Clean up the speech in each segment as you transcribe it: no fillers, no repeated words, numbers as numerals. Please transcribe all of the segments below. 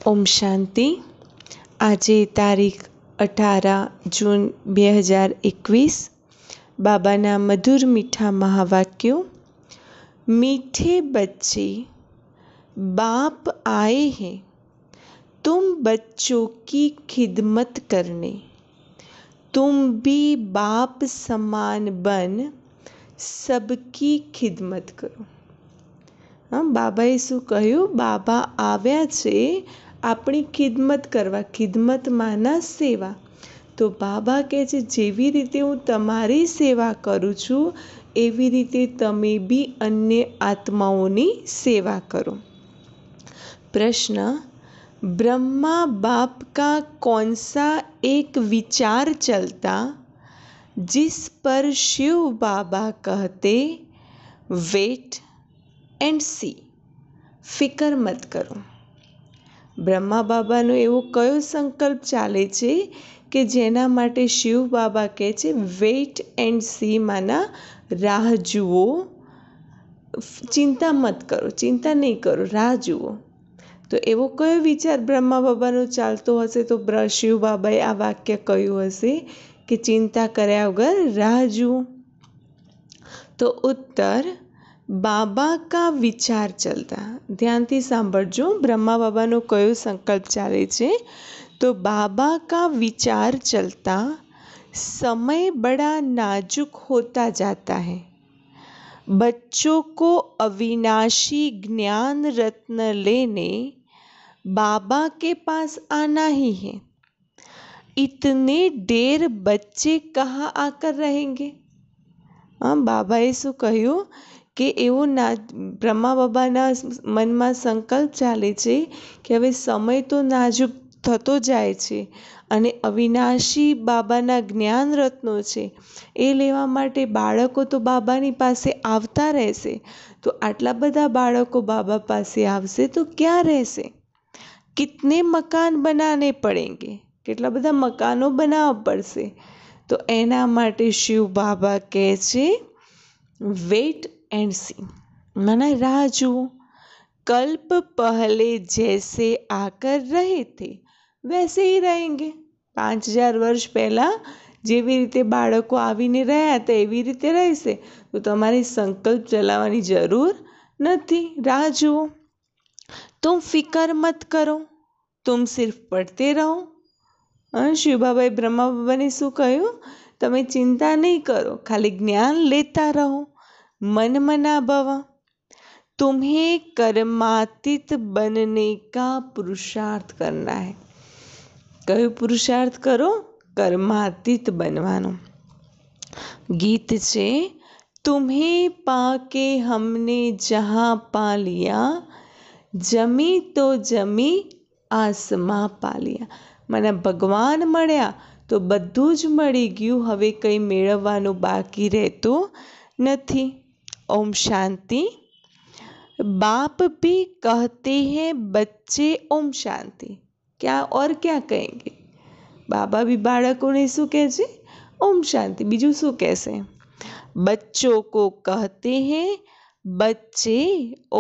ઓમ શાંતિ. આજે તારીખ 18 જૂન 2021. બાબાના મધુર મીઠા મહાવાક્યો. मीठे बच्चे बाप आए हैं तुम बच्चों की खिदमत करने, तुम भी बाप समान बन सबकी खिदमत करो. બાબાએ શું કહ્યું? બાબા આવ્યા છે આપણી ખિદમત કરવા. ખિદમતમાંના સેવા. તો બાબા કહે છે જેવી રીતે હું તમારી સેવા કરું છું એવી રીતે તમે બી અન્ય આત્માઓની સેવા કરો. प्रश्न, ब्रह्मा बाप का कौन सा एक विचार चलता जिस पर शिव बाबा कहते वेट एंड सी, फिकर मत करो. બ્રહ્મા બાબાનો એવો કયો સંકલ્પ ચાલે છે કે જેના માટે શિવ બાબા કહે છે વેઇટ એન્ડ સી, માના રાહ જુઓ, ચિંતા મત કરો, ચિંતા નહીં કરો, રાહ જુઓ. તો એવો કયો વિચાર બ્રહ્મા બાબાનો ચાલતો હશે? તો શિવ બાબાએ આ વાક્ય કહ્યું હશે કે ચિંતા કર્યા વગર રાહ જુઓ. તો ઉત્તર, બાબા કા વિચાર ચલતા. ધ્યાનથી સાંભળજો, બ્રહ્મા બાબાનો કયો સંકલ્પ ચાલે છે? તો બાબા કા વિચાર ચલતા समय बड़ा नाजुक होता जाता है, बच्चों को अविनाशी ज्ञान रत्न लेने बाबा के पास आना ही है. इतने देर बच्चे कहाँ आकर रहेंगे? બાબાએ શું કહ્યું કે એવો બ્રહ્મા બાબાના મનમાં સંકલ્પ ચાલે છે કે હવે સમય તો નાજુક થતો જાય છે અને અવિનાશી બાબાના જ્ઞાન રત્નો છે એ લેવા માટે બાળકો તો બાબાની પાસે આવતા રહેશે. તો આટલા બધા બાળકો બાબા પાસે આવશે તો ક્યાં રહેશે? કિતને મકાન બનાને પડેંગે, કેટલા બધા મકાનો બનાવવા પડશે. તો એના માટે શિવ બાબા કહે છે વેટ એન્ડ સી, માના રાહ જુઓ. કલ્પ પહેલે જૈસે આકર રહે થે વૈસે ही रहेंगे. 5000 વર્ષ પહેલાં જેવી રીતે બાળકો આવીને રહ્યા હતા એવી રીતે રહેશે. તો તમારે સંકલ્પ ચલાવવાની જરૂર નથી, રાહ જુઓ. તુમ ફિકર મત કરો, તુમ સિર્ફ પડતે રહો. શિવ બાબાએ બ્રહ્મા બાબાને શું કહ્યું? તમે ચિંતા નહીં કરો, ખાલી જ્ઞાન લેતા રહો. मन मना भव, तुम्हें कर्मातीत बनने का पुरुषार्थ करना है. કયો પુરુષાર્થ કરો? કર્માતીત બનવાનો. ગીત છે तुम्हें पाके हमने जहाँ पा लिया, जमी तो जमी आसमां पा लिया. મને ભગવાન મળ્યા તો બધું જ મળી ગયું, હવે કંઈ મેળવવાનું બાકી રહેતું નથી. ओम शांति. बाप भी कहते हैं बच्चे ओम शांति. क्या और क्या कहेंगे? बाबा भी बाળકોને શું કહે છે? ओम शांति. બીજું શું કહેશે? बच्चों को कहते हैं बच्चे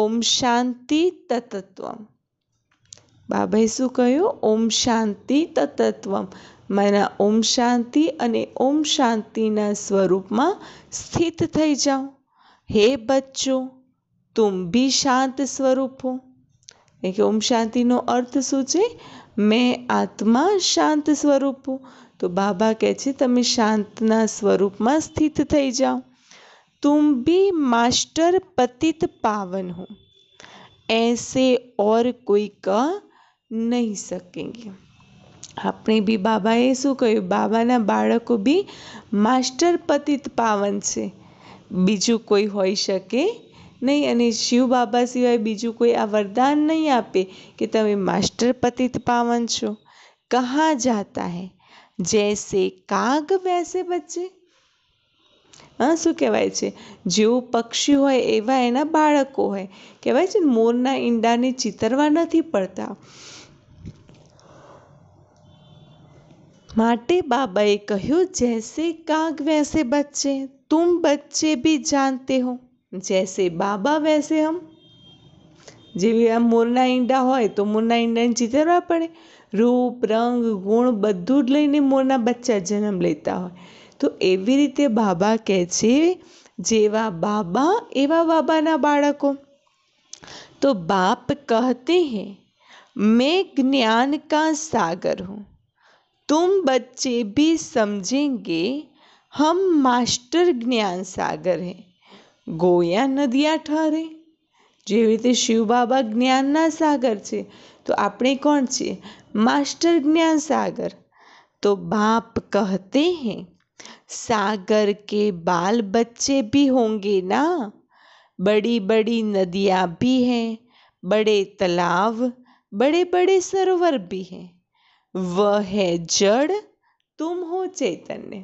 ओम शांति तत्त्वम. બાબાએ શું કહ્યું? ઓમ શાંતિ તત્ત્વમ, માના ઓમ શાંતિ અને ઓમ શાંતિના સ્વરૂપમાં સ્થિત થઈ જાઓ. હે બચ્ચો તુમ ભી શાંત સ્વરૂપ હો. એટલે કે ઓમ શાંતિનો અર્થ શું છે? મેં આત્મા શાંત સ્વરૂપ હું. તો બાબા કહે છે તમે શાંતના સ્વરૂપમાં સ્થિત થઈ જાઓ. તુમ ભી માસ્ટર પતિત પાવન હો, ऐसे और कोई कह નહીં સકેંગે. આપણે બી બાબાએ શું કહ્યું? બાબાના બાળકો બી માસ્ટર પતિત પાવન છે, બીજું કોઈ હોઈ શકે નહીં. અને શિવ બાબા સિવાય બીજું કોઈ આ વરદાન નહીં આપે કે તમે માસ્ટર પતિત પાવન છો. કહા જાતા હૈ જૈસે કાગ વૈસે બચ્ચે. શું કહેવાય છે? જેવું પક્ષી હોય એવા એના બાળકો હોય. કહેવાય છે મોરના ઈંડાને ચિતરવા નથી પડતા. માટે બાબાએ કહ્યું જૈસે કાગ વૈસે બચ્ચે. तुम बच्चे भी जानते हो जैसे बाबा वैसे हम. જેવી આ મોરના ઈંડા હોય તો મોરના ઈંડાને ચિતરવા પડે, રૂપ રંગ ગુણ બધું જ લઈને મોરના બચ્ચા જન્મ લેતા હોય. તો એવી રીતે બાબા કહે છે, જેવા બાબા એવા બાબાના બાળકો. तो बाप कहते हैं मैं ज्ञान का सागर हूँ, तुम बच्चे भी समझेंगे हम मास्टर ज्ञान सागर हैं. गोया नदिया ठहरे. જેવી રીતે શિવ બાબા જ્ઞાનના સાગર છે, તો આપણે કોણ છીએ? માસ્ટર જ્ઞાન સાગર. तो बाप कहते हैं सागर के बाल बच्चे भी होंगे ना, बड़ी बड़ी नदियाँ भी हैं, बड़े तालाब, बड़े बड़े सरोवर भी हैं, वह है जड़, तुम हो चैतन्य.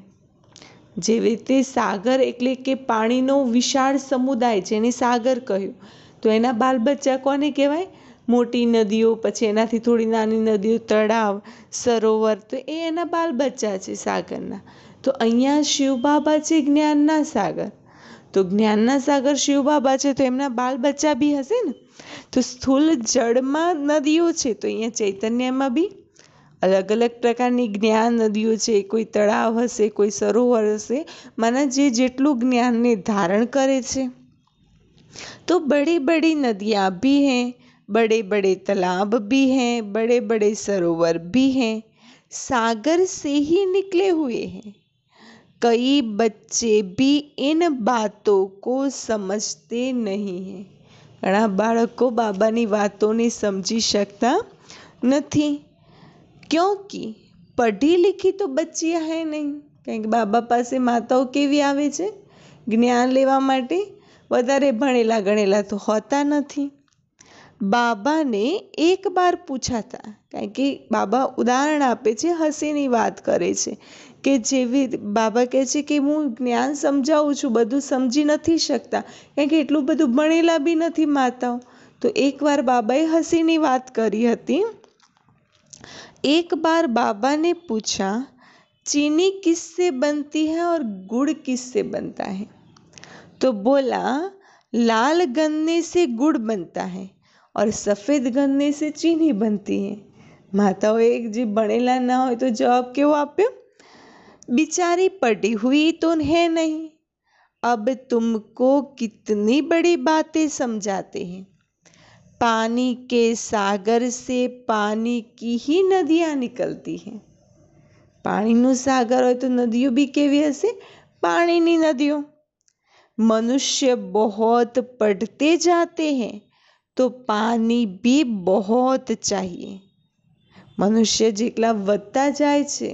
જેવી રીતે સાગર એટલે કે પાણીનો વિશાળ સમુદાય જેને સાગર કહ્યું, તો એના બાલ બચ્ચા કોને કહેવાય? મોટી નદીઓ, પછી એનાથી થોડી નાની નદીઓ, તળાવ, સરોવર, તો એ એના બાલ બચ્ચા છે સાગરના. તો અહીંયા શિવ બાબા છે જ્ઞાનના સાગર. તો જ્ઞાનના સાગર શિવ બાબા છે, તો એમના બાલ બચ્ચા બી હશે ને. તો સ્થૂલ જળમાં નદીઓ છે, તો અહીંયા ચૈતન્યમાં બી अलग अलग प्रकारनी ज्ञान नदीओ छे, कोई तळाव हशे, कोई सरोवर हशे, माना जे जेटलुं ज्ञान ने धारण करे छे. तो बड़ी बड़ी नदियाँ भी हैं, बड़े बड़े तालाब भी हैं, बड़े बड़े सरोवर भी हैं, सागर से ही निकले हुए हैं. कई बच्चे भी इन बातों को समझते नहीं हैं. घણા બાળકો બાબાની વાતોને સમજી શકતા નથી, क्योंकि पढ़ी लिखी तो बच्चियाँ है नहीं. કારણ કે બાબા પાસે માતાઓ કેવી આવે છે જ્ઞાન લેવા માટે? વધારે ભણેલા ગણેલા તો હોતા નથી. બાબાને એક બાર પૂછા था, કારણ કે બાબા ઉદાહરણ આપે છે, હસીની વાત કરે છે કે જેવી બાબા કહે છે કે હું જ્ઞાન સમજાવું છું, બધું સમજી નથી શકતા, કારણ કે એટલું બધું ભણેલા બી નથી માતાઓ. તો એકવાર બાબાએ હસીની વાત કરી હતી. एक बार बाबा ने पूछा, चीनी किससे बनती है और गुड़ किससे बनता है? तो बोला, लाल गन्ने से गुड़ बनता है और सफ़ेद गन्ने से चीनी बनती है. माताओ एक जी बनेला ना हो तो जवाब केवो आप्यो? बिचारी पढ़ी हुई तो है नहीं, अब तुमको कितनी बड़ी बातें समझाते हैं. पानी के सागर से पानी की ही नदियाँ निकलती हैं. पानीनु सागर हो तो नदियों भी केवी हशे? पानीनी नदियों. मनुष्य बहुत पढ़ते जाते हैं तो पानी भी बहुत चाहिए. मनुष्य जेटला वधता जाय छे,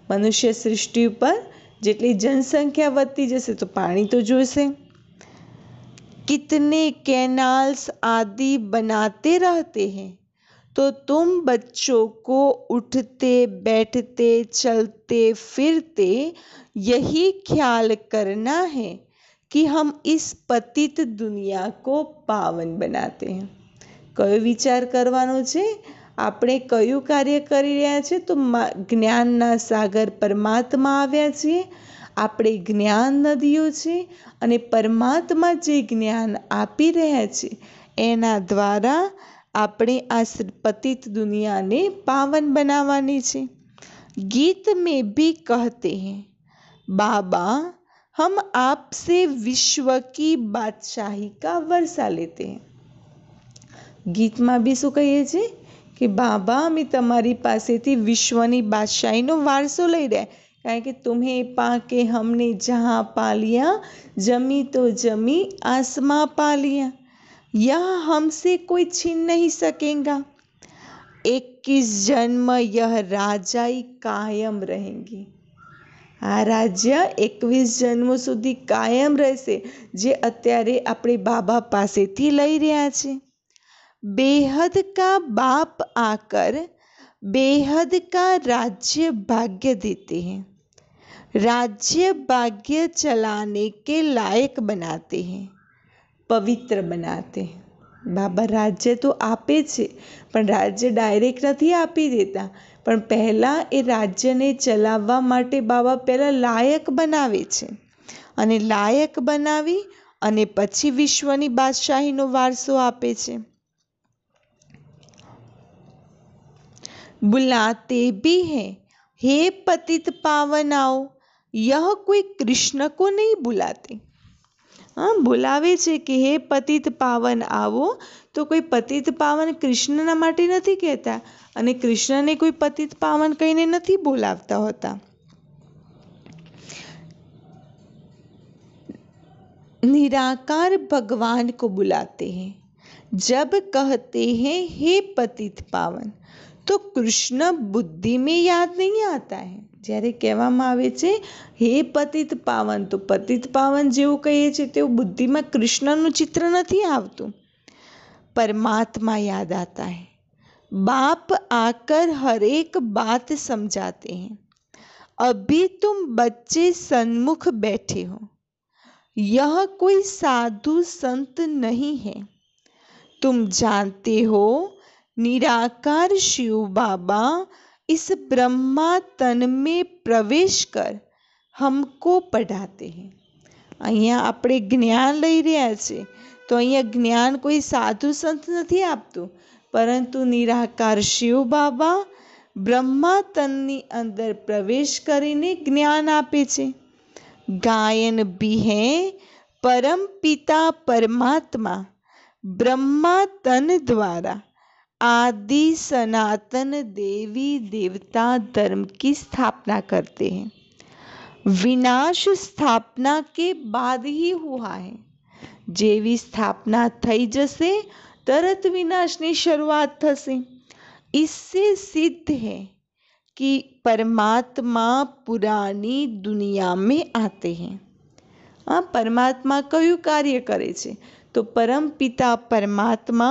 मनुष्य सृष्टि पर जेटली जनसंख्या वधती जशे तो पानी तो जोईशे. कितने कैनाल्स आदि बनाते रहते हैं, तो तुम बच्चों को उठते बैठते चलते फिरते यही ख्याल करना है कि हम इस पतित दुनिया को पावन बनाते हैं. कयो विचार करवानो छे? આપણે કયું કાર્ય કરી રહ્યા છે? તો જ્ઞાનના સાગર પરમાત્મા આવ્યા છીએ, આપણે જ્ઞાન નદીઓ છે, અને પરમાત્મા જે જ્ઞાન આપી રહ્યા છે એના દ્વારા આપણે આ પતિત દુનિયાને પાવન બનાવવાની છે. ગીત में भी कहते हैं, बाबा हम आपसे विश्व की बादशाही का वर्षा लेते हैं. ગીતમાં બી શું કહીએ છીએ કે બાબા અમે તમારી પાસેથી વિશ્વની બાદશાહીનો વારસો લઈ રહ્યા, કારણ કે तुम्हें पाके हमने जहाँ पा लिया, जमी तो जमी आसमां पा लिया, यह हमसे कोई छीन नहीं सकेगा. 21 जन्म यह राजाई कायम रहेंगी. આ રાજ્ય 21 જન્મો સુધી કાયમ રહેશે, જે અત્યારે આપણે બાબા પાસેથી લઈ રહ્યા છે. बेहद का बाप आकर बेहद का राज्य भाग्य देते हैं, राज्य भाग्य चलाने के लायक बनाते हैं, पवित्र बनाते हैं. बाबा राज्य तो आपे छे, पण राज्य डायरेक्ट नहीं आपी देता, पण पहला ए राज्य ने चलाववा माटे बाबा पहला लायक बनावे छे, अने लायक बनावी अने पछी विश्वनी बादशाहीनो वारसो आपे छे. बुलाते भी हैं, हे पतित पावन आओ। यह कोई कृष्ण को नहीं बुलाते। हाँ, બોલાવે છે કે હે પતિત પાવન આવો, તો કોઈ પતિત પાવન કૃષ્ણના માટે નથી કહેતા અને કૃષ્ણને કોઈ પતિત પાવન કહીને નથી બોલાવતા હોતા। निराकार भगवान को बुलाते हैं। जब कहते हैं हे पतित पावन, तो कृष्ण बुद्धि में याद नहीं आता है। જ્યારે કહેવામાં આવે છે હે પતિત પાવન, તો પતિત પાવન જેવું કહીએ છીએ તેવું બુદ્ધિમાં કૃષ્ણનું ચિત્ર નથી આવતું, परमात्मा याद आता है। बाप आकर हर एक बात समझाते हैं। अभी तुम बच्चे सन्मुख बैठे हो, यह कोई साधु संत नहीं है। तुम जानते हो निराकार शिव बाबा इस ब्रह्मा तन में प्रवेश कर हमको पढ़ाते हैं। અહીંયા આપણે જ્ઞાન લઈ રહ્યા છે, તો અહીંયા જ્ઞાન કોઈ સાધુ સંત નથી આપતું, પરંતુ નિરાકાર શિવ બાબા બ્રહ્મા તનની અંદર પ્રવેશ કરીને જ્ઞાન આપે છે। ગાયન भी है परम पिता परमात्मा ब्रह्मा तन द्वारा आदि सनातन देवी देवता धर्म की स्थापना करते हैं। विनाश स्थापना के बाद ही हुआ है। जेवी स्थापना थई जसे तरत विनाशनी शुरुआत थशे। इससे सिद्ध है कि परमात्मा पुरानी दुनिया में आते हैं। हाँ, परमात्मा क्यों कार्य करे छे? तो परम पिता परमात्मा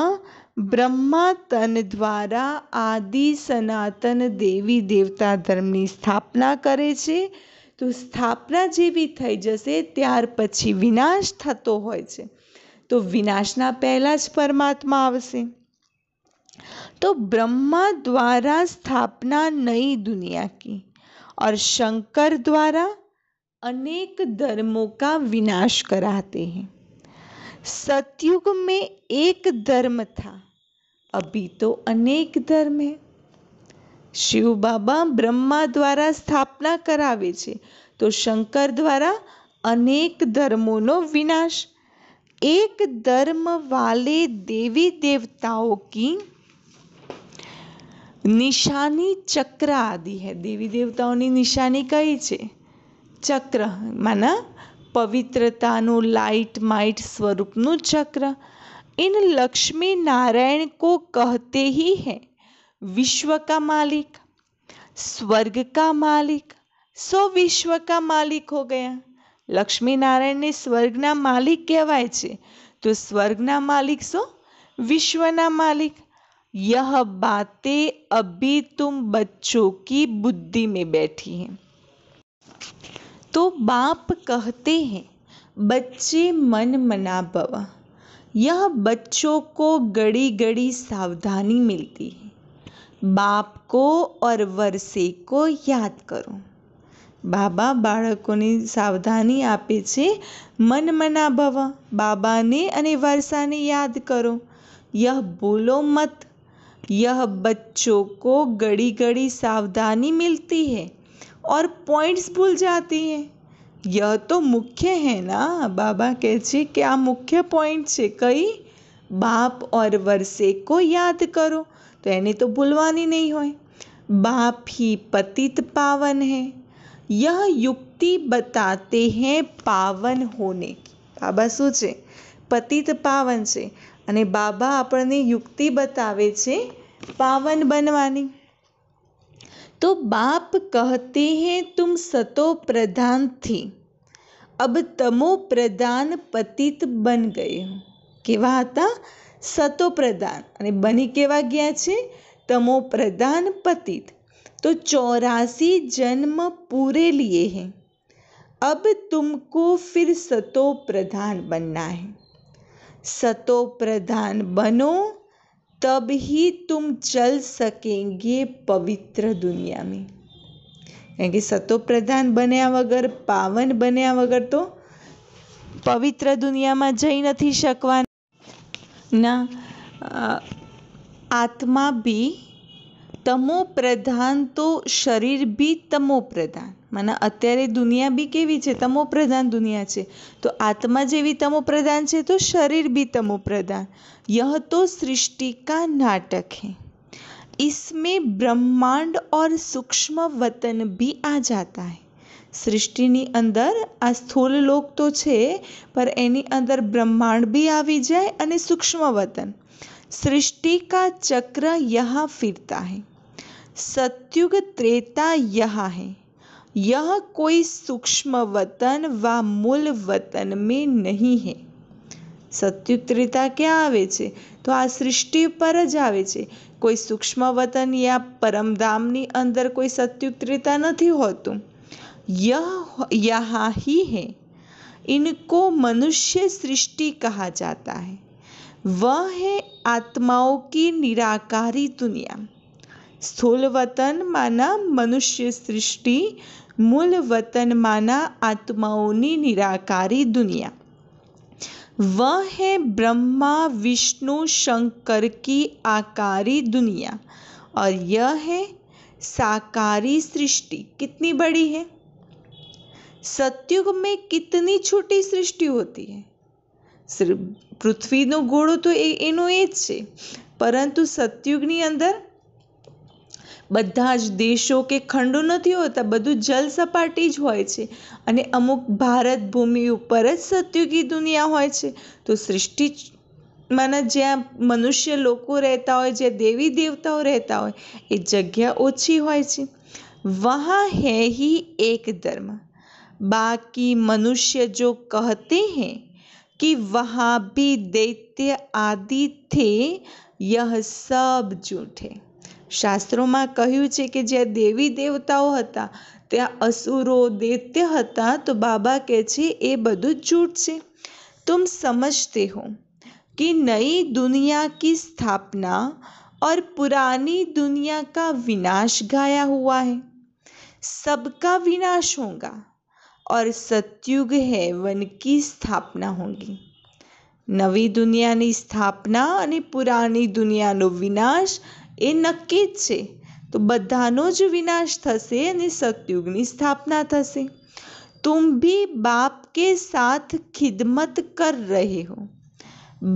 ब्रह्मा तन द्वारा आदि सनातन देवी देवता धर्मनी स्थापना करे छे। तो स्थापना जेवी थई जशे त्यार पछी विनाश थतो होय छे, तो विनाशना पहला ज परमात्मा आवशे। तो ब्रह्मा द्वारा स्थापना नई दुनिया की और शंकर द्वारा अनेक धर्मों का विनाश कराते हैं। सतयुग में एक धर्म था, अभी तो अनेक धर्म है। शिव बाबा ब्रह्मा द्वारा स्थापना करावे छे, तो शंकर द्वारा अनेक धर्मों विनाश। एक धर्म वाले देवी देवताओं की निशानी चक्र आदि है। देवी देवताओं की निशानी कई छे? चक्र माना पवित्रतानु लाइट माइट स्वरूपनु चक्र। इन लक्ष्मी नारायण को कहते ही है विश्व का मालिक, स्वर्ग का मालिक, सो विश्व का मालिक हो गया। लक्ष्मी नारायण ने स्वर्गना मालिक कहवाय छे, तो स्वर्गना मालिक सो विश्वना मालिक। यह बातें अभी तुम बच्चों की बुद्धि में बैठी हैं। तो बाप कहते हैं बच्चे मन मना भव। यह बच्चों को घड़ी घड़ी सावधानी मिलती है। बाप को और वर्षे को याद करो। बाबा बाळकोने सावधानी आपे छे, मन मना भव, बाबाने अने वर्षाने याद करो। यह बोलो मत। यह बच्चों को घड़ी घड़ी सावधानी मिलती है और पॉइंट्स भूल जाती है। यह तो मुख्य है ना। बाबा कहे छे कि आ मुख्य पॉइंट छे। कई? बाप और वर्षे को याद करो, तो एने तो भूलवानी नहीं होय। बाप ही पतित पावन है। यह युक्ति बताते हैं पावन होने की। बाबा शू छे? पतित पावन छे अने बाबा आपणे युक्ति बतावे छे पावन बनवानी। तो बाप कहते हैं तुम सतो प्रधान थी, अब तमो प्रधान पतित बन गए हो। केवा हता? सतो प्रधान अने बनी केवा गया छे? तमो प्रधान पतित। तो 84 जन्म पूरे लिए हैं। अब तुमको फिर सतो प्रधान बनना है। सतो प्रधान बनो, तब ही तुम चल सकेंगे पवित्र दुनिया में। क्योंकि सतो प्रधान बन्या वगर, पावन बन्या वगर तो पवित्र दुनिया में जई नहीं शकवाना। आत्मा भी તમો પ્રધાન તો શરીર બી તમો પ્રધાન, મને અત્યારે દુનિયા બી કેવી છે? તમો પ્રધાન દુનિયા છે. તો આત્મા જેવી તમો પ્રધાન છે તો શરીર भी तमो प्रधान। यह तो सृष्टि का नाटक है, इसमें ब्रह्मांड और सूक्ष्म वतन भी आ जाता है। સૃષ્ટિની અંદર આ સ્થૂલ લોક તો છે, પર એની અંદર બ્રહ્માંડ બી આવી જાય અને સૂક્ષ્મ વતન। सृष्टि का चक्र यहाँ फिरता है, सत्युग त्रेता यहाँ है, यह कोई सूक्ष्म वतन व मूल वतन में नहीं है। સત્યુગ ત્રેતા ક્યાં આવે છે? તો આ સૃષ્ટિ પર જ આવે છે। કોઈ સૂક્ષ્મ વતન યા પરમધામની અંદર કોઈ સત્યુગ ત્રેતા નથી હોતું। यह यहाँ ही है, इनको मनुष्य सृष्टि कहा जाता है। वह है आत्माओं की निराकारी दुनिया। स्थूल वतन माना मनुष्य सृष्टि, मूल वतन माना आत्माओं की निराकारी दुनिया। वह है ब्रह्मा विष्णु शंकर की आकारी दुनिया, और यह है साकारी सृष्टि। कितनी बड़ी है? सतयुग में कितनी छोटी सृष्टि होती है? પૃથ્વીનો ગોળો તો એનો એ જ છે, પરંતુ સતયુગની અંદર બધા જ દેશો કે ખંડો નથી હોતા, બધું જલ સપાટી જ હોય છે અને અમુક ભારત ભૂમિ ઉપર જ સતયુગી દુનિયા હોય છે। તો સૃષ્ટિમાં જ્યાં મનુષ્ય લોકો રહેતા હોય, જ્યાં દેવી દેવતાઓ રહેતા હોય, એ જગ્યા ઓછી હોય છે। वहाँ है ही एक धर्म, बाकी मनुष्य जो कहते हैं कि वहाँ भी दैत्य आदि थे, यह सब झूठ है। શાસ્ત્રોમાં કહ્યું છે કે જ્યાં દેવી દેવતાઓ હતા ત્યાં અસુરો દૈત્ય હતા, તો બાબા કહે છે એ બધું झूठ છે। तुम समझते हो कि नई दुनिया की स्थापना और पुरानी दुनिया का विनाश गाया हुआ है। सबका विनाश होगा और सतयुग हेवन की स्थापना होगी। नवी दुनियानी स्थापना અને પુરાની દુનિયાનો વિનાશ એ નક્કી જ છે। તો બધાનો જ વિનાશ થશે અને સતયુગની સ્થાપના થશે। तुम भी बाप के साथ खिदमत कर रहे हो।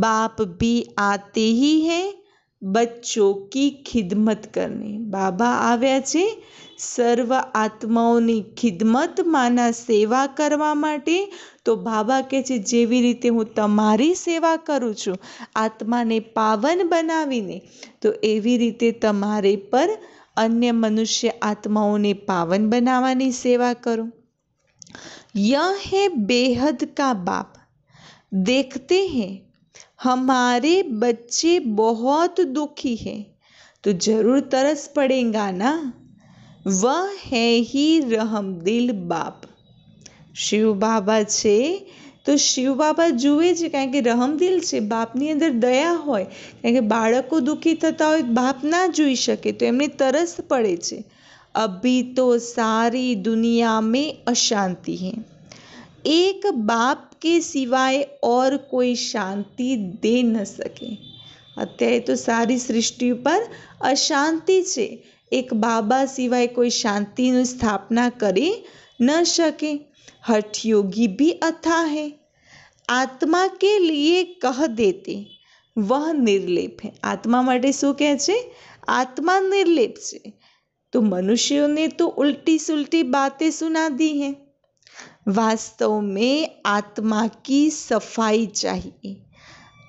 बाप भी आते ही हैं बच्चों की खिदमत करने। बाबा આવ્યા છે સર્વ આત્માઓની ખિદમત માના સેવા કરવા માટે। તો બાબા કહે છે જેવી રીતે હું તમારી સેવા કરું છું આત્માને પાવન બનાવીને, તો એવી રીતે તમારે પર अन्य मनुष्य आत्माओं पावन बनावानी सेवा करो। यह है बेहद का बाप। देखते हैं हमारे बच्चे बहुत दुखी हैं तो जरूर तरस पड़ेगा ना। वह है ही रहमदिल बाप। शिव बाबा छे तो शिव बाबा जुए छे कारण के रहमदिल छे, बापनी अंदर दया होय। कारण के बाळको दुखी थता होय बाप ना जोई शके तो एमने तरस पड़े छे। अभी तो सारी दुनिया में अशांति है, एक बाप के सिवाय और कोई शांति दे न सके। अत्यारे तो सारी सृष्टि पर अशांति छे, एक बाबा सिवाय कोई शांति नी स्थापना करी न सके। हठयोगी भी अथाह है, आत्मा के लिए कह देते वह निर्लेप है। आत्मा माटे शू कहे छे? आत्मा निर्लेप छे। तो मनुष्यों ने तो उल्टी सुल्टी बातें सुना दी हैं। वास्तव में आत्मा की सफाई चाहिए।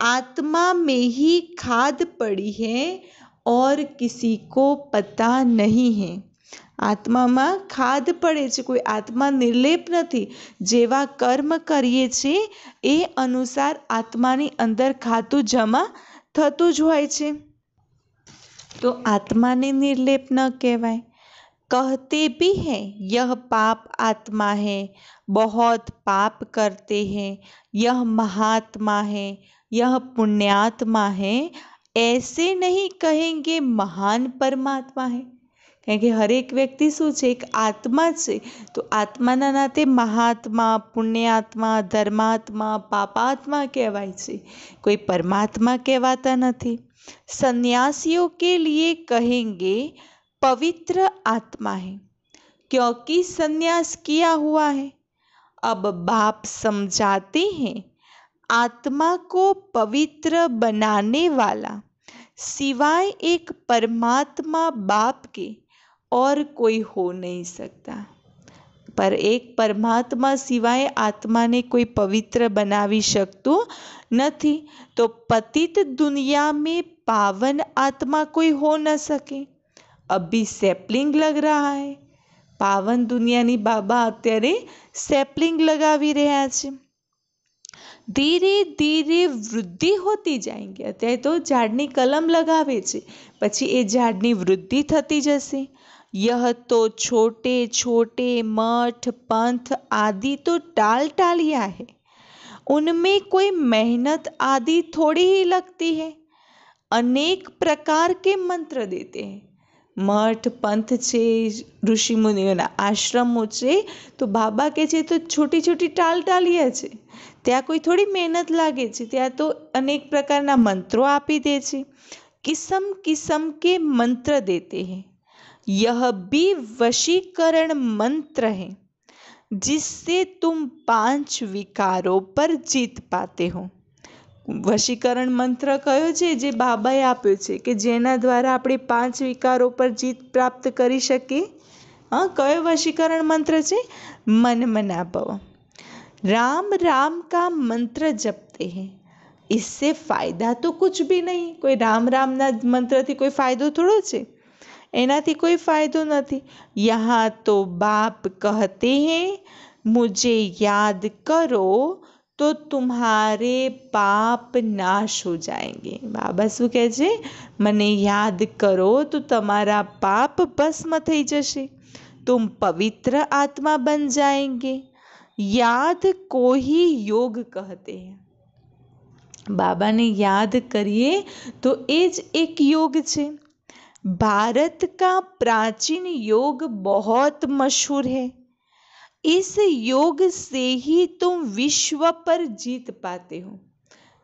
आत्मा में ही खाद पड़ी है और किसी को पता नहीं है। आत्मा में खाद पड़े छे, कोई आत्मा निर्लेप नहीं। जेवा कर्म करीए छे ए अनुसार आत्मानी अंदर खातु जमा थतुं ज होय छे। तो आत्मा ने निर्लेप न कहवाय। कहते भी हैं यह पाप आत्मा है, बहुत पाप करते हैं, यह महात्मा है, यह पुण्यात्मा है। ऐसे नहीं कहेंगे महान परमात्मा है। કારણ કે હરેક વ્યક્તિ શું છે? એક આત્મા છે। તો આત્માના નાતે મહાત્મા, પુણ્યાત્મા, ધર્માત્મા, પાપાત્મા કહેવાય છે, કોઈ પરમાત્મા કહેવાતા નથી। सन्यासियों के लिए कहेंगे पवित्र आत्मा है, क्योंकि सन्यास किया हुआ है। अब बाप समझाते हैं, आत्मा को पवित्र बनाने वाला सिवाय एक परमात्मा बाप के और कोई हो नहीं सकता। पर एक परमात्मा सिवाय आत्माने કોઈ પવિત્ર બનાવી શકતું નથી। તો પતિત दुनिया में पावन आत्मा कोई हो न सके। अभी सैपलिंग लग रहा है। पावन दुनियाની બાબા અત્યારે સેપલિંગ લગાવી રહ્યા છે। ધીરે ધીરે વૃદ્ધિ હોતી જાયંગે। અત્યારે તો ઝાડની કલમ લગાવે છે, પછી એ ઝાડની વૃદ્ધિ થતી જશે। यह तो छोटे छोटे मठ पंथ आदि तो टाल टालिया है, उनमें कोई मेहनत आदि थोड़ी ही लगती है। अनेक प्रकार के मंत्र देते हैं। मठ पंथ छे, ऋषि मुनिओना आश्रमों छे, तो बाबा के छे तो छोटी छोटी टाल टालिया छे, त्या कोई थोड़ी मेहनत लागे छे, त्या तो अनेक प्रकारना मंत्रों आपी दे छे। किस्म किस्म के मंत्र देते हैं। यह भी वशीकरण मंत्र है, जिससे तुम 5 विकारों पर जीत पाते हो। वशीकरण मंत्र कयो छे जे बाबाए आप्यो छे के जेना द्वारा આપણે 5 विकारों पर जीत प्राप्त કરી શકીએ? कयो वशीकरण मंत्र छे? मन मना भव। राम राम का मंत्र जपते हैं, इससे फायदा तो कुछ भी नहीं। कोई राम राम ना मंत्र थी कोई फायदो थोड़ो छे, एनाथी कोई फायदो नहीं। यहाँ तो बाप कहते हैं, मुझे याद करो तो तुम्हारे पाप नाश हो जाएंगे। बाबा शू कहे छे? मने याद करो तो तमारा पाप भस्म थई जशे, तुम पवित्र आत्मा बन जाएंगे। याद को ही योग कहते हैं। बाबा ने याद करिए तो एज एक योग छे। भारत का प्राचीन योग बहुत मशहूर है। इस योग से ही तुम विश्व पर जीत पाते हो।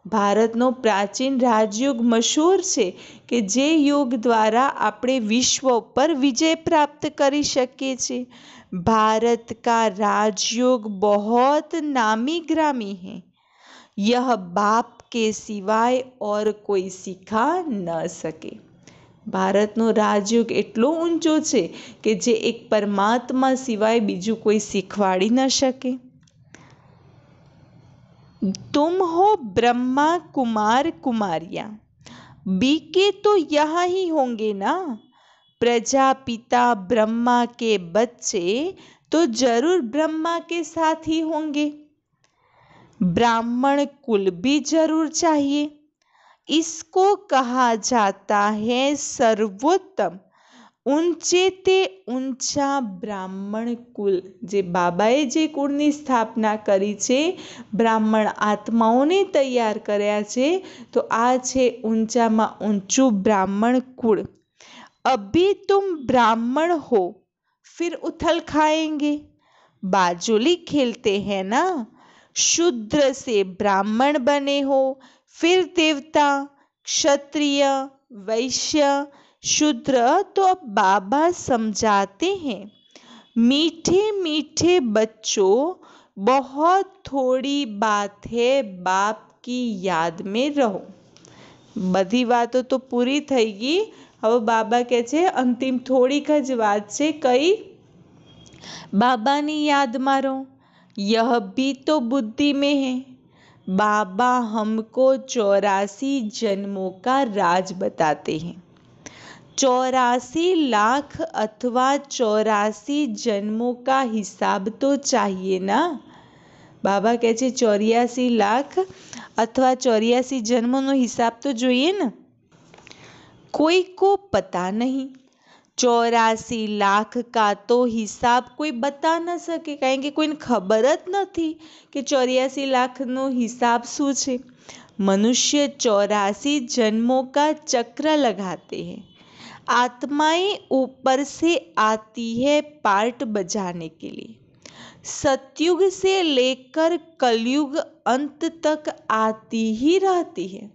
भारतनो प्राचीन राजयोग मशहूर है कि जे योग द्वारा આપણે विश्व पर विजय प्राप्त करी सके छे। भारत का राजयोग बहुत नामी ग्रामी है। यह बाप के सिवाय और कोई सिखा न सके। ભારતનો રાજયોગ એટલો ઊંચો છે કે જે એક પરમાત્મા સિવાય બીજું કોઈ શીખવાડી ન શકે। तुम हो ब्रह्मा कुमार कुमारियाँ, बीके तो यहाँ ही होंगे ना। प्रजापिता ब्रह्मा के बच्चे तो जरूर ब्रह्मा के साथ ही होंगे। ब्राह्मण कुल भी जरूर चाहिए। इसको कहा जाता है सर्वोत्तम ऊंचे ते ऊंचा ब्राह्मण कुल। जे बाबाए जे कुळनी स्थापना करी छे, ब्राह्मण आत्माओने तैयार कर्या छे, तो आ छे ऊंचामां ऊंचुं ब्राह्मण कुळ। अभी तुम ब्राह्मण हो, फिर उथल खाएंगे। बाजुली खेलते हैं ना। शूद्र से ब्राह्मण बने हो, फिर देवता, क्षत्रिय, वैश्य, शूद्र। तो अब बाबा समझाते हैं, मीठे मीठे बच्चों, बहुत थोड़ी बात है, बाप की याद में रहो। बधी वातो तो पूरी थई गई। હવે બાબા કહે છે અંતિમ થોડીક જ વાત છે, કઈ? બાબાની યાદમાં રહો। यह भी तो बुद्धि में है। बाबा हमको 84 जन्मों का राज बताते हैं। 84 लाख अथवा 84 जन्मों का हिसाब तो चाहिए ना। बाबा कहे छे 84 लाख अथवा 84 जन्मों हिसाब तो જોઈએ ને। कोई को पता नहीं। 84 लाख का तो हिसाब कोई बता न सके, कारण के कोई खबर ज नहीं कि 84 लाख नो हिसाब शू छे। मनुष्य 84 जन्मों का चक्र लगाते हैं। आत्माएं ऊपर से आती है पार्ट बजाने के लिए। सतयुग से लेकर कलयुग अंत तक आती ही रहती है।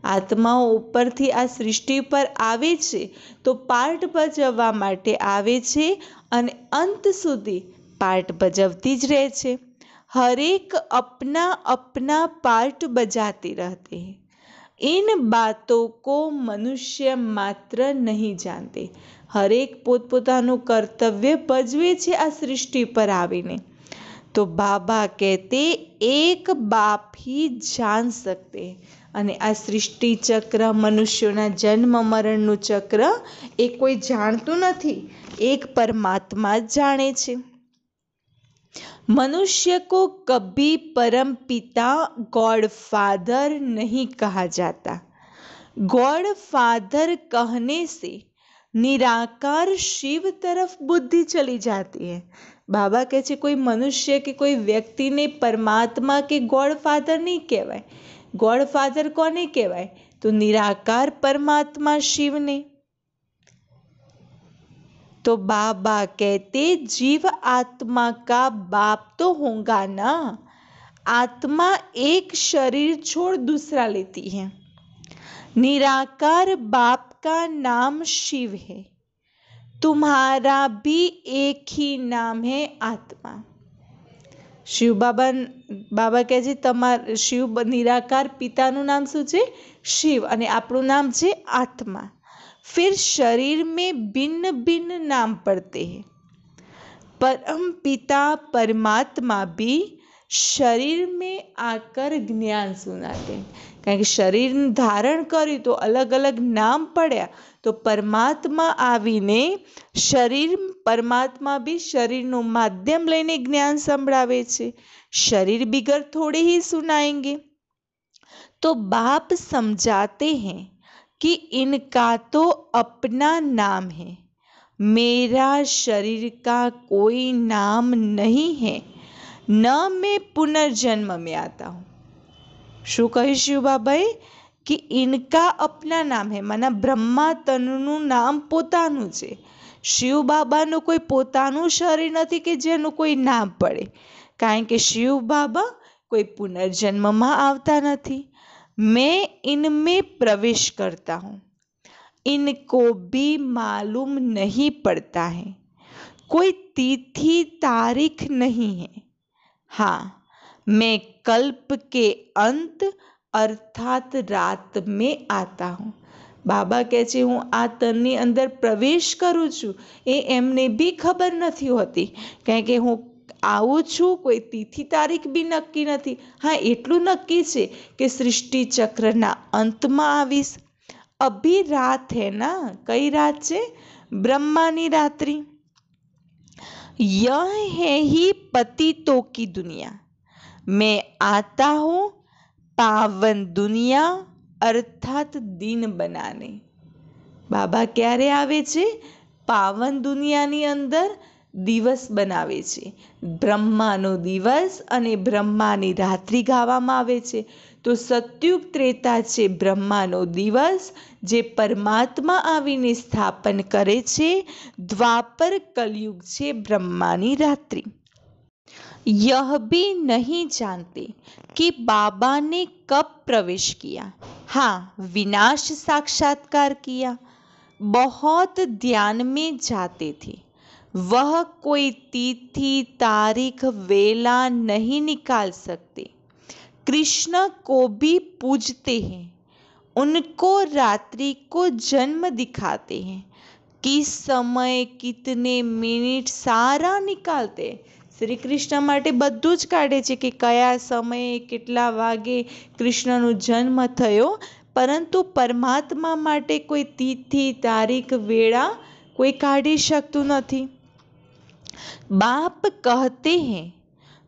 આત્માઓ ઉપરથી આ સૃષ્ટિ પર આવે છે તો પાર્ટ ભજવવા માટે આવે છે અને અંત સુધી પાર્ટ ભજવતી જ રહે છે। हरेक अपना अपना पार्ट बजाते रहते हैं। इन बातों को मनुष्य मात्र नहीं जानते। हरेक पोतपोताનું કર્તવ્ય ભજવે છે આ સૃષ્ટિ પર આવીને। तो बाबा कहते एक बाप ही जान सकते અને આ સૃષ્ટિ ચક્ર મનુષ્યોના જન્મ મરણનું ચક્ર એ કોઈ જાણતું નથી, એક પરમાત્મા જ જાણે છે। मनुष्य को कभी परम पिता गॉड फादर नहीं कहा जाता। गॉड फादर कहने से निराकार शिव तरफ बुद्धि चली जाती है। बाबा कहे छे कोई मनुष्य के कोई व्यक्ति ने परमात्मा के गॉड फादर नहीं कहवाय। गॉड फादर कोने कहवाय? तो निराकार परमात्मा शिव ने। तो बाबा कहते जीव आत्मा का बाप तो होगा ना। आत्मा एक शरीर छोड़ दूसरा लेती है। निराकार बाप का नाम शिव है। तुम्हारा भी एक ही नाम है आत्मा। शिव बाबा कहे छे तमारा शिव निराकार पिताનું નામ શું છે? शिव અને આપણું નામ છે आत्मा। फिर शरीर में भिन्न भिन्न नाम पड़ते हैं। परम पिता परमात्मा भी शरीर में आकर ज्ञान सुनाते हैं। કારણ કે શરીર ધારણ કર્યું તો અલગ અલગ નામ પડ્યા, તો પરમાત્મા આવીને પરમાત્મા બી શરીરનું માધ્યમ લઈને જ્ઞાન સંભળાવે છે। शरीर बिगर थोड़े ही सुनाएंगे। तो बाप समझाते हैं कि इनका तो अपना नाम है, मेरा शरीर का कोई नाम नहीं है, न मैं पुनर्जन्म में आता हूँ। शू कही शिव बाबाए कि इनका अपना नाम है, माना ब्रह्मा तनुનું નામ પોતાનું છે। शिव बाबाનું કોઈ પોતાનું શરીર નથી કે જેનું કોઈ નામ પડે, કારણ કે शिव बाबा કોઈ પુનર્જન્મમાં આવતા નથી। मैं इनमें प्रवेश करता हूँ, इनको भी मालूम नहीं पड़ता है, कोई तिथि तारीख नहीं है। हाँ, मैं कल्प के अंत अर्थात रात में आता हूँ। बाबा कहे छे हूँ आ तननी अंदर प्रवेश करूँ छूँ ए एमने भी खबर नहीं होती, कारण के हूँ आऊँ छूँ कोई तिथि तारीख भी नक्की नहीं। हाँ, एटलू नक्की है कि सृष्टि चक्रना अंत में आवीश। अभी रात है ना, कई रात है? ब्रह्मानी रात्रि। यह है ही पतितों की दुनिया। मैं आता हूँ पावन दुनिया अर्थात दिन बनाने। बाबा क्यारे आवे छे? पावन दुनियानी अंदर दिवस बनावे छे। ब्रह्मानो दिवस अने ब्रह्मानी रात्रि गावामां आवे छे। तो सत्युग त्रेता छे ब्रह्मानो दिवस जे परमात्मा आवीने स्थापन करे छे। द्वापर कलयुग छे ब्रह्मानी रात्रि। यह भी नहीं जानते कि बाबा ने कब प्रवेश किया। हाँ, विनाश साक्षात्कार किया। बहुत ध्यान में जाते थे। वह कोई तिथि तारीख वेला नहीं निकाल सकते। कृष्ण को भी पूजते हैं, उनको रात्रि को जन्म दिखाते हैं, किस समय कितने मिनिट सारा निकालते। श्री कृष्ण माटे बधुं ज काढे छे कि कया समये केटला वागे कृष्णनो जन्म थयो, परंतु परमात्मा माटे कोई तिथि तारीख वेळा कोई काढी शकतुं नथी। बाप कहते हैं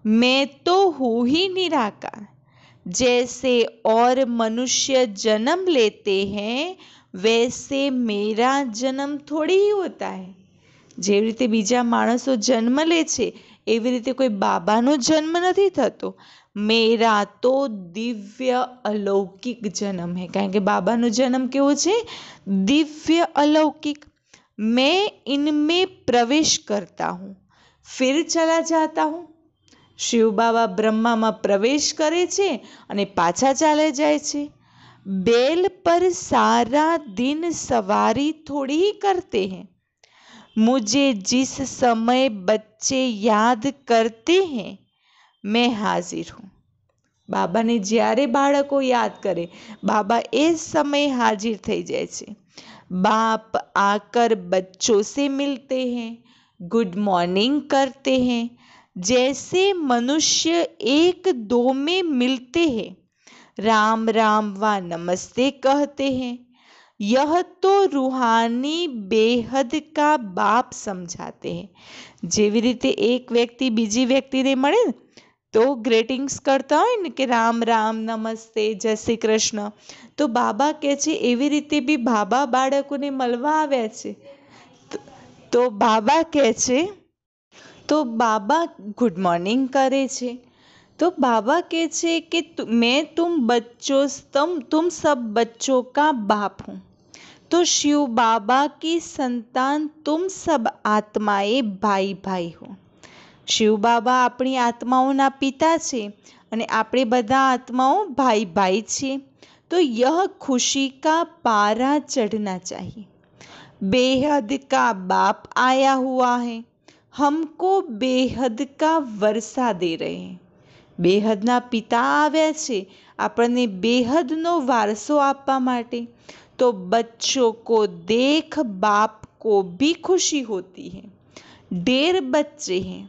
मैं तो हूँ ही निराकार। जैसे और मनुष्य जन्म लेते हैं वैसे मेरा जन्म थोड़ी ही होता है। जेवी रीते बीजा माणसो जन्म ले छे एवी रीते कोई बाबानो जन्म नहीं थतो। मेरा तो दिव्य अलौकिक जन्म है, कारण के बाबानो जन्म केवो छे? दिव्य अलौकिक। मैं इनमें प्रवेश करता हूँ फिर चला जाता हूँ। शिव बाबा ब्रह्मा में प्रवेश करे छे अने पाछा चाले जाए छे। बैल पर सारा दिन सवारी थोड़ी ही करते हैं। मुझे जिस समय बच्चे याद करते हैं मैं हाजिर हूँ। બાબાને જ્યારે બાળકો યાદ કરે, બાબા એ समय हाजिर થઈ જાય છે। बाप आकर बच्चों से मिलते हैं, गुड मॉर्निंग करते हैं, जैसे मनुष्य एक दो में मिलते हैं, राम राम व नमस्ते कहते हैं। यह तो रूहानी बेहद का बाप समझाते हैं। જેવી રીતે એક વ્યક્તિ બીજી વ્યક્તિને મળે ને તો ગ્રેટિંગ્સ કરતા હોય ને કે રામ રામ નમસ્તે જય શ્રી કૃષ્ણ, તો બાબા કહે છે એવી રીતે બી બાબા બાળકોને મળવા આવ્યા છે। તો બાબા કહે છે, તો બાબા ગુડ મોર્નિંગ કરે છે। तो बाबा कहते कि मैं तुम सब बच्चों का बाप हूँ। तो शिव बाबा की संतान तुम सब आत्माएं भाई भाई हो। शिव बाबा अपनी आत्माओं पिता छे अने आपणे बधा आत्माओं भाई भाई छे। तो यह खुशी का पारा चढ़ना चाहिए। बेहद का बाप आया हुआ है, हमको बेहद का वर्षा दे रहे हैं। बेहदना पिता आव्या छे आपने बेहदनो वारसो आपवा माटे। तो बच्चों को देख बाप को भी खुशी होती है। ढेर बच्चे हैं,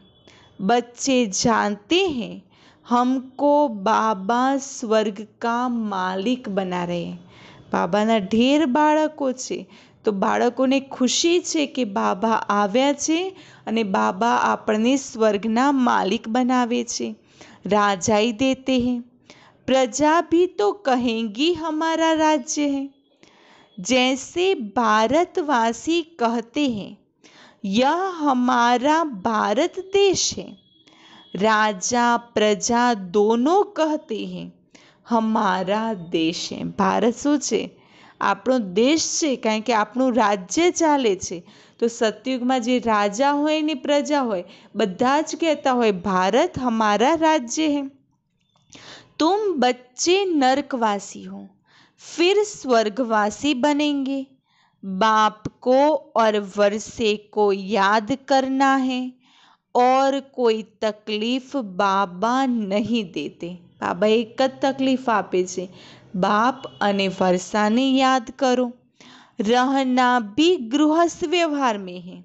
बच्चे जानते हैं हमको बाबा स्वर्ग का मालिक बना रहे हैं। बाबाना ढेर बाळको छे, तो बाळकोने खुशी छे कि बाबा आव्या छे अने बाबा आपणे स्वर्गना मालिक बनावे छे, राजाई देते हैं। प्रजा भी तो कहेंगी हमारा राज्य है। जैसे भारतवासी कहते हैं यह हमारा भारत देश है। राजा प्रजा दोनों कहते हैं हमारा देश है। भारत શું છે? આપણો દેશ છે, કારણ કે આપણું રાજ્ય ચાલે છે। તો સતયુગમાં જે રાજા હોય ને પ્રજા હોય બધા જ કહેતા હોય ભારત हमारा राज्य है। तुम बच्चे नरकवासी हो, फिर स्वर्गवासी बनेंगे। बाप को और वर्षे को याद करना है और कोई तकलीफ बाबा नहीं देते। बाबा एक ज तकलीफ आपे छे, बाप अने वर्षाने याद करो। रहना भी गृहस्थ व्यवहार में है,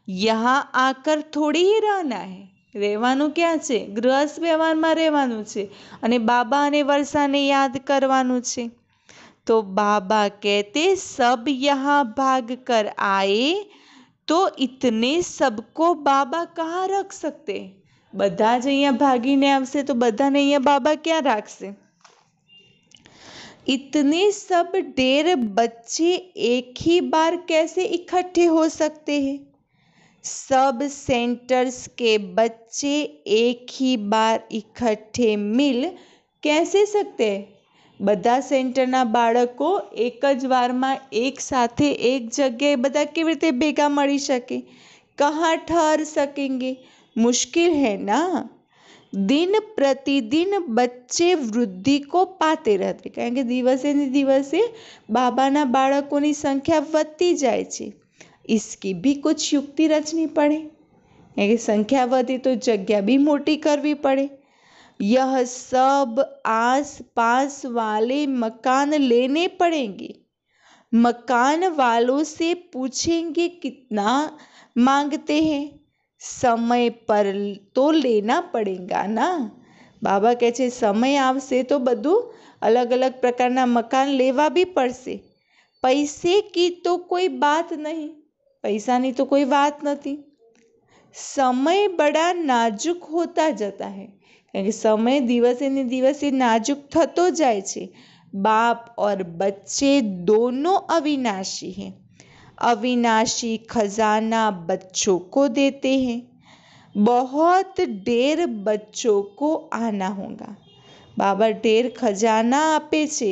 यहाँ आकर थोड़ी ही रहना है। રહેવાનું ક્યાં છે? ગૃહસ્થ વ્યવહારમાં રહેવાનું છે અને બાબા અને વર્ષાને યાદ કરવાનું છે। तो बाबा कहते सब यहाँ भाग कर आए तो इतने सबको बाबा कहाँ रख सकते? બધા જ અહીંયા ભાગીને આવશે તો બધાને અહીંયા બાબા ક્યાં રાખશે? इतने सब ढेर बच्चे एक ही बार कैसे इकट्ठे हो सकते हैं? सब सेंटर्स के बच्चे एक ही बार इकट्ठे मिल कैसे सकते हैं? બધા સેન્ટરના બાળકો એક જ વારમાં એક સાથે એક જગ્યાએ બધા કેવી રીતે ભેગા મળી શકે? कहाँ ठहर सकेंगे? मुश्किल है ना। दिन प्रतिदिन बच्चे वृद्धि को पाते रहते, कारण के दिवसे ने दिवसे बाबाना बाळकोनी संख्या વધતી જાય છે। इसकी भी कुछ युक्ति रचनी पड़े, यानी संख्या बढ़े तो जगह भी मोटी करवी पड़े। यह सब आस पास वाले मकान लेने पड़ेंगे। मकान वालों से पूछेंगे कितना मांगते हैं, समय पर तो लेना पड़ेगा ना। बाबा कहे छे समय आवशे तो बधु अलग अलग प्रकारना मकान लेवा भी पड़शे। पैसे की तो कोई बात नहीं, पैसानी तो कोई बात नहीं। समय बड़ा नाजुक होता जाता है, क्योंकि समय दिवसे ने दिवसे नाजुक थतो जाए छे। बाप और बच्चे दोनों अविनाशी हैं। अविनाशी खजाना बच्चों को देते हैं। बहुत ढेर बच्चों को आना होगा। बाबा ढेर खजाना आपे छे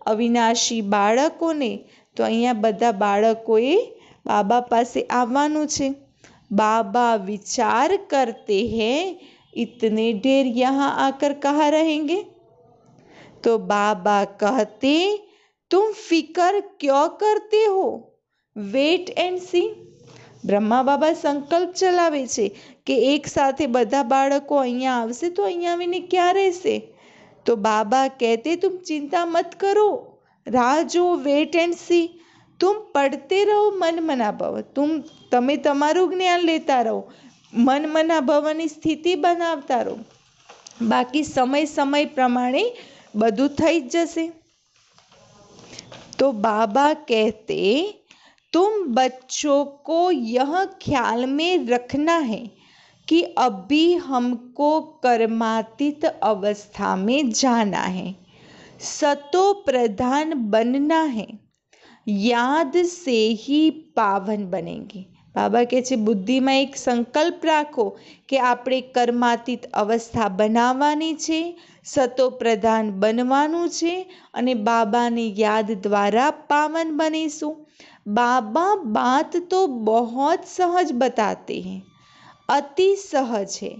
अविनाशी बाळकोने, तो अहींया बधा बाळकोए बाबा पासे आववानुं छे। बाबा विचार करते हैं इतने ढेर यहाँ आकर कहाँ रहेंगे? तो बाबा कहते, तुम फिकर क्यों करते हो, વેટ એન્ડ સી। બ્રહ્મા બાબા સંકલ્પ ચલાવે છે કે એક સાથે બધા બાળકો અહીંયા આવશે તો અહીંયા આવીને ક્યાં રહેશે। તો બાબા કહેતે, तुम चिंता मत करो, राह जो, वेट एंड सी। तुम पढ़ते रहो मन मना भव, તમે તમારું જ્ઞાન લેતા રહો, મન મના ભવની સ્થિતિ બનાવતા રહો, બાકી સમય સમય પ્રમાણે બધું થઈ જ જશે। तो बाबा कहते, तुम बच्चों को यह ख्याल में रखना है कि अभी हमको कर्मातीत अवस्था में जाना है, सतो प्रधान बनना है, याद से ही पावन बनेंगे। बाबा કહે છે બુદ્ધિમાં એક સંકલ્પ રાખો કે આપણે કર્માતીત અવસ્થા બનાવવાની છે, સતો પ્રધાન બનવાનું છે અને બાબાની યાદ દ્વારા પાવન બનીશું। बाबा बात तो बहुत सहज बताते हैं, अति सहज है,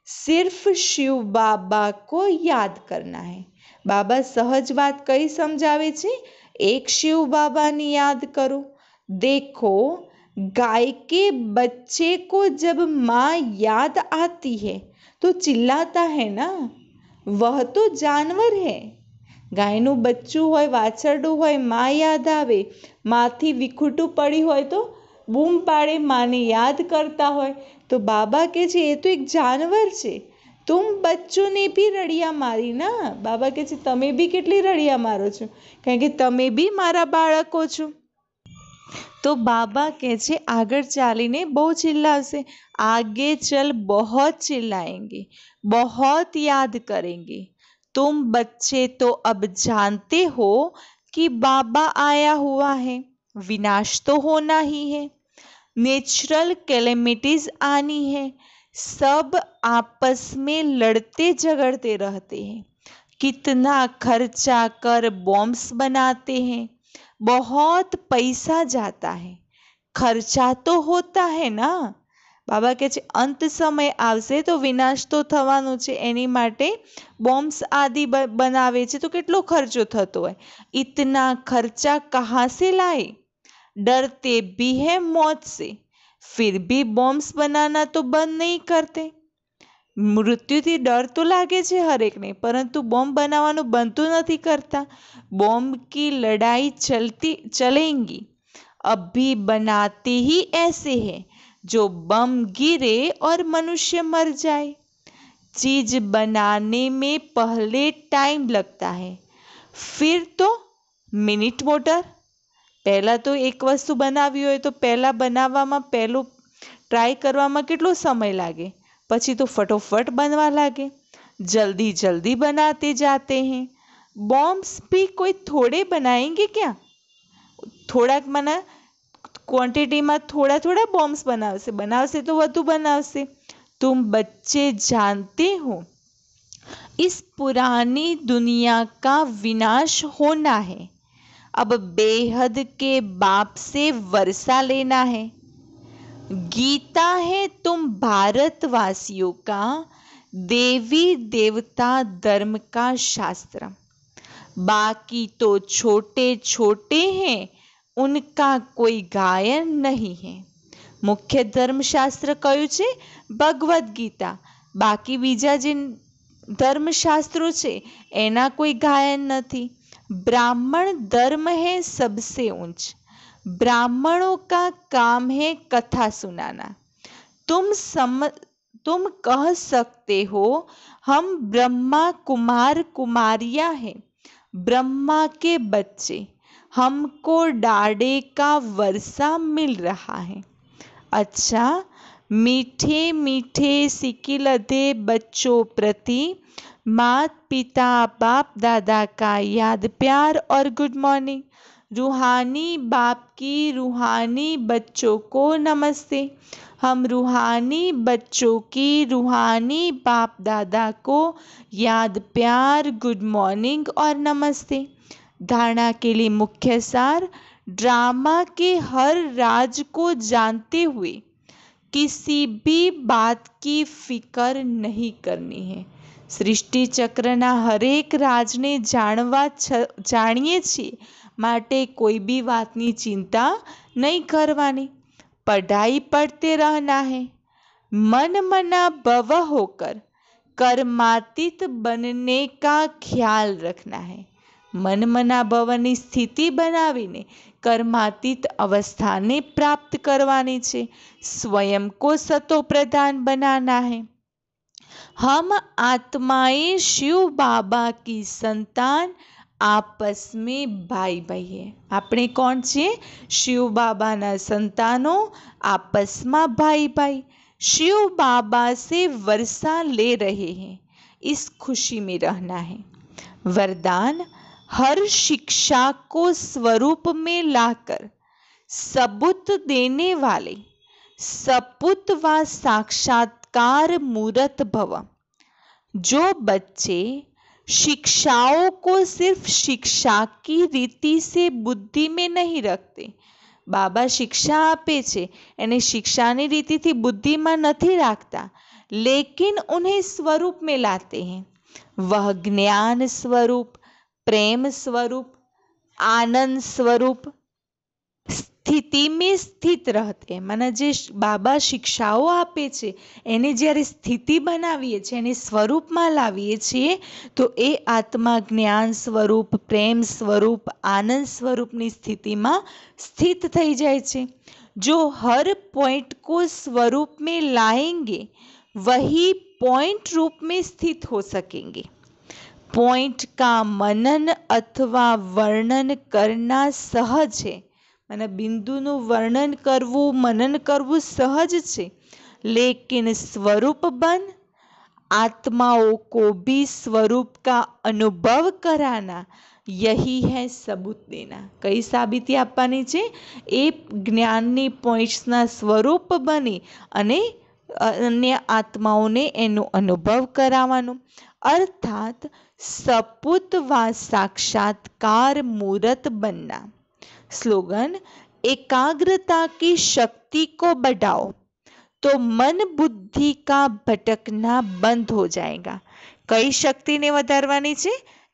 सिर्फ शिव बाबा को याद करना है। बाबा सहज बात कई समझावे छे, एक शिव बाबा ने याद करो। देखो, गाय के बच्चे को जब माँ याद आती है तो चिल्लाता है ना, वह तो जानवर है। ગાયનું બચ્ચું હોય, વાછરડું હોય, માં યાદ આવે, માથી વિખૂટું પડી હોય તો બૂમ પાડે, માને યાદ કરતા હોય। તો બાબા કહે છે એ તો એક જાનવર છે। तुम बच्चों ने भी रड़िया मारी ना। बाबा કહે છે તમે બી કેટલી રડિયા મારો છો, કારણ કે તમે બી મારા બાળકો છો। તો બાબા કહે છે આગળ ચાલીને બહુ ચિલ્લાવશે, आगे चल बहुत चिल्लाएंगे, बहुत याद करेंगे। तुम बच्चे तो अब जानते हो कि बाबा आया हुआ है, विनाश तो होना ही है, नेचुरल कैलेमिटीज आनी है, सब आपस में लड़ते झगड़ते रहते हैं, कितना खर्चा कर बॉम्ब्स बनाते हैं, बहुत पैसा जाता है, खर्चा तो होता है ना। बाबा કહે છે અંત સમય આવશે તો વિનાશ તો થવાનો છે, એની માટે બોમ્બ્સ આદિ બનાવે છે તો કેટલો ખર્ચો થતો હોય। इतना खर्चा कहाँ से लाए, डरते भी है मौत से, फिर भी बॉम्ब्स बनाना तो बंद नहीं करते। મૃત્યુથી ડર તો લાગે છે હરેકને, પરંતુ બોમ્બ બનાવવાનું બંધ તો નથી કરતા। બોમ્બ की लड़ाई चलेंगी, अभी बनाते ही ऐसे है जो बम गिरे और मनुष्य मर जाए। चीज बनाने में पहले टाइम लगता है, फिर तो मिनिट मोटर। पहला तो एक वस्तु बनावी હોય તો પહેલા બનાવવામાં પહેલું ટ્રાય કરવામાં કેટલો સમય લાગે, પછી તો ફટોફટ बनवा लागे, जल्दी जल्दी बनाते जाते हैं। बॉम्ब्स भी कोई थोड़े बनाएंगे क्या, થોડાક મને ક્વોન્ટિટીમાં થોડા થોડા બોમ્બ્સ બનાવશે તો વધુ બનાવશે। तुम बच्चे जानते हो इस पुरानी दुनिया का विनाश होना है, अब बेहद के बाप से वर्षा लेना है। गीता है तुम भारतवासियों का देवी देवता धर्म का शास्त्र, बाकी तो छोटे छोटे हैं, उनका कोई गायन नहीं है। मुख्य धर्मशास्त्र कયું છે, ભગવદ્ ગીતા, બાકી બીજા જે ધર્મશાસ્ત્રો છે એના કોઈ ગાયન નથી। ब्राह्मण धर्म है सबसे ऊंच, ब्राह्मणों का काम है कथा सुनाना। तुम कह सकते हो हम ब्रह्मा कुमार कुमारियां हैं, ब्रह्मा के बच्चे, हमको डाढ़े का वर्षा मिल रहा है। अच्छा, मीठे मीठे सिकिलधे बच्चों प्रति मात पिता बाप दादा का याद प्यार और गुड मॉर्निंग। रूहानी बाप की रूहानी बच्चों को नमस्ते। हम रूहानी बच्चों की रूहानी बाप दादा को याद प्यार गुड मॉर्निंग और नमस्ते। धारणा के लिए मुख्य सार, ड्रामा के हर राज को जानते हुए किसी भी बात की फिक्र नहीं करनी है। સૃષ્ટિ ચક્રના હરેક રાજને જાણીએ છીએ, માટે કોઈ भी વાતની ચિંતા नहीं करवानी। पढ़ाई पढ़ते रहना है। मन मना भव होकर कर्मातीत बनने का ख्याल रखना है। मन मना भवની સ્થિતિ બનાવીને કર્માતીત અવસ્થાને પ્રાપ્ત કરવાની છે। स्वयं को सतो प्रधान बनाना है। हम आत्माएं शिव बाबा की संतान आपस में भाई भाई है। આપણે કોણ છીએ? शिव बाबा ना संतानों, आपस में भाई भाई। शिव बाबा से वर्षा ले रहे हैं, इस खुशी में रहना है। वरदान, हर शिक्षा को स्वरूप में लाकर सबूत देने वाले सपूत व साक्षात्कार मूर्त भव। जो बच्चे शिक्षाओं को सिर्फ शिक्षा की रीति से बुद्धि में नहीं रखते, बाबा शिक्षा आपे छे एने शिक्षानी रीति थी बुद्धि में नहीं राखता, लेकिन उन्हें स्वरूप में लाते हैं। वह ज्ञान स्वरूप, प्रेम स्वरूप, आनंद स्वरूप स्थिति में स्थित रहते। माने जे बाबा शिक्षाओ आपे छे एने ज्यारे स्थिति बनावीए छे, एने स्वरूप में लावीए छीए, तो ए आत्मा ज्ञान स्वरूप, प्रेम स्वरूप, आनंद स्वरूपनी स्थिति में स्थित थई जाए छे। जो हर पॉइंट को स्वरूप में लाएंगे वही पॉइंट रूप में स्थित हो सकेंगे। पॉइंट का मनन अथवा वर्णन करना सहज है। माने बिंदुનું વર્ણન કરવું, मनन કરવું सहज છે, लेकिन स्वरूप बन आत्माओं को भी स्वरूप का अनुभव कराना, यही है सबूत देना। कई साबिती આપવાની છે? એ જ્ઞાનની પોઈન્ટ્સના સ્વરૂપ બની અને અન્ય આત્માઓને એનો અનુભવ કરાવવાનો, અર્થાત સપૂત વા સાક્ષાત્કાર મૂર્ત बनना। स्लोगन, एकाग्रता की शक्ति को बढ़ाओ तो मन बुद्धि का भटकना बंद हो जाएगा। कई शक्ति ने वधारवानी छे?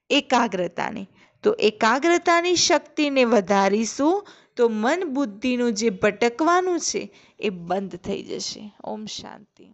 एकाग्रताने। तो एकाग्रतानी शक्तिने वधारीशुं तो मन बुद्धिनुं जे भटकवानुं छे ए बंद थई जशे। ओम शांति।